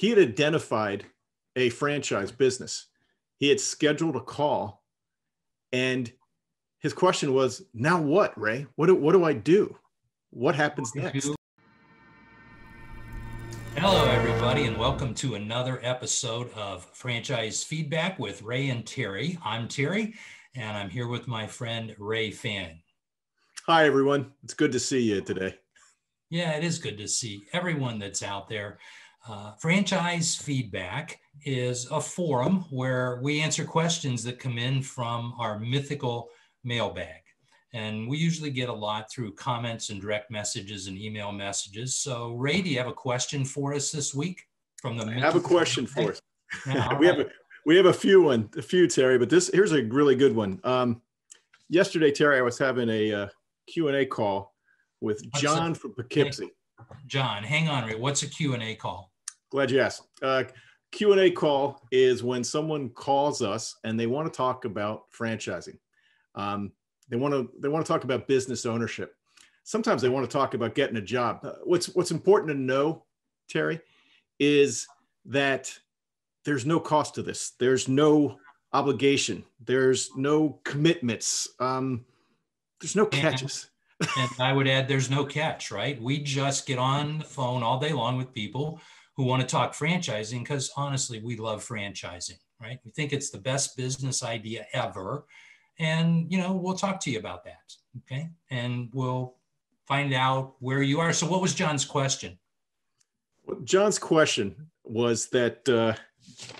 he had identified a franchise business. He had scheduled a call, and his question was, now what, Ray? What do I do? What happens next? Hello, everybody, and welcome to another episode of Franchise Feedback with Ray and Terry. I'm Terry, and I'm here with my friend Ray Fanning. Hi, everyone. It's good to see you today. Yeah, it is good to see everyone that's out there. Franchise Feedback is a forum where we answer questions that come in from our mythical mailbag. And we usually get a lot through comments and direct messages and email messages. So, Ray, do you have a question for us this week? I have a question for us. Yeah, we have a few, Terry, but here's a really good one. Yesterday, Terry, I was having a Q&A call with John from Poughkeepsie. John, hang on, Ray. What's a Q&A call? Glad you asked. Q&A call is when someone calls us and they want to talk about franchising. They want to talk about business ownership. Sometimes they want to talk about getting a job. What's important to know, Terry, is that there's no cost to this. There's no obligation. There's no commitments. There's no catches. And I would add, there's no catch, right? We just get on the phone all day long with people who want to talk franchising because honestly, we love franchising, right? We think it's the best business idea ever. And, we'll talk to you about that. Okay. And we'll find out where you are. So what was John's question? Well, John's question was that,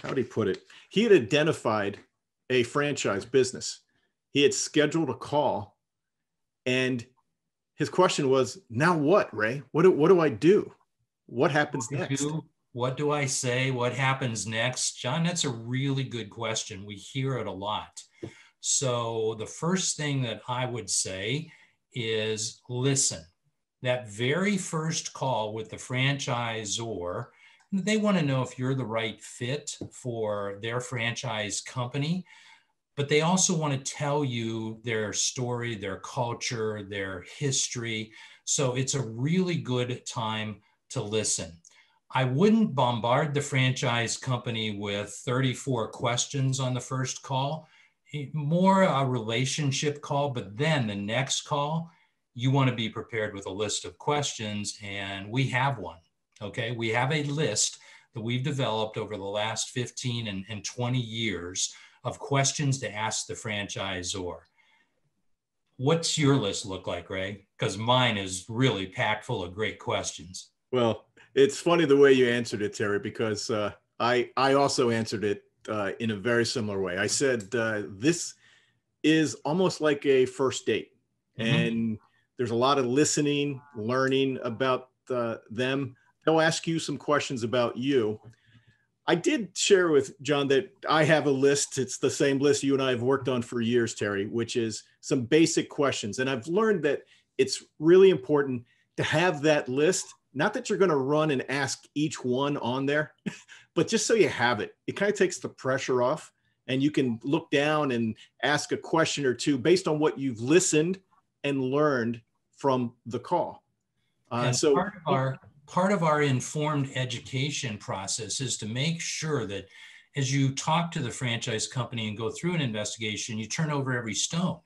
how did he put it? He had identified a franchise business. He had scheduled a call, and his question was, now what, Ray? What do I do? What happens next? What do I say? What happens next? John, that's a really good question. We hear it a lot. So the first thing that I would say is listen. That very first call with the franchisor, they want to know if you're the right fit for their franchise company, but they also want to tell you their story, their culture, their history. So it's a really good time to listen. I wouldn't bombard the franchise company with 34 questions on the first call. More a relationship call, but then the next call, you want to be prepared with a list of questions, and we have one, okay? We have a list that we've developed over the last 15 and 20 years of questions to ask the franchisor. What's your list look like, Ray? Because mine is really packed full of great questions. Well, it's funny the way you answered it, Terry, because I also answered it in a very similar way. I said, this is almost like a first date. Mm-hmm. And there's a lot of listening, learning about them. They'll ask you some questions about you. I did share with John that I have a list. It's the same list you and I have worked on for years, Terry, which is some basic questions. And I've learned that it's really important to have that list. Not that you're going to run and ask each one on there, but just so you have it. It kind of takes the pressure off, and you can look down and ask a question or two based on what you've listened and learned from the call. So part of our informed education process is to make sure that as you talk to the franchise company and go through an investigation, you turn over every stone.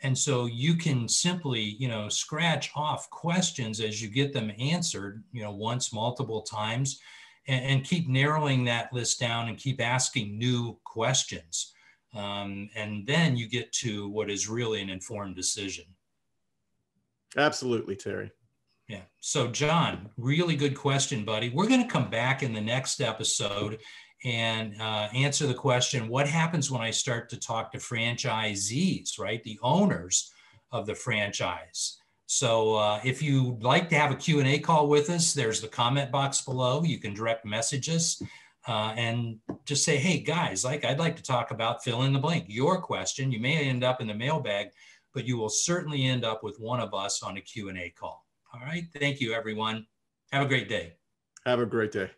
And so you can simply, scratch off questions as you get them answered, once, multiple times, and keep narrowing that list down and keep asking new questions. And then you get to what is really an informed decision. Absolutely, Terry. Yeah. So, John, really good question, buddy. We're going to come back in the next episode and answer the question, what happens when I start to talk to franchisees, right? The owners of the franchise. So if you'd like to have a Q&A call with us, there's the comment box below. You can direct message us and just say, hey, guys, I'd like to talk about fill in the blank. Your question, you may end up in the mailbag, but you will certainly end up with one of us on a Q&A call. All right. Thank you, everyone. Have a great day. Have a great day.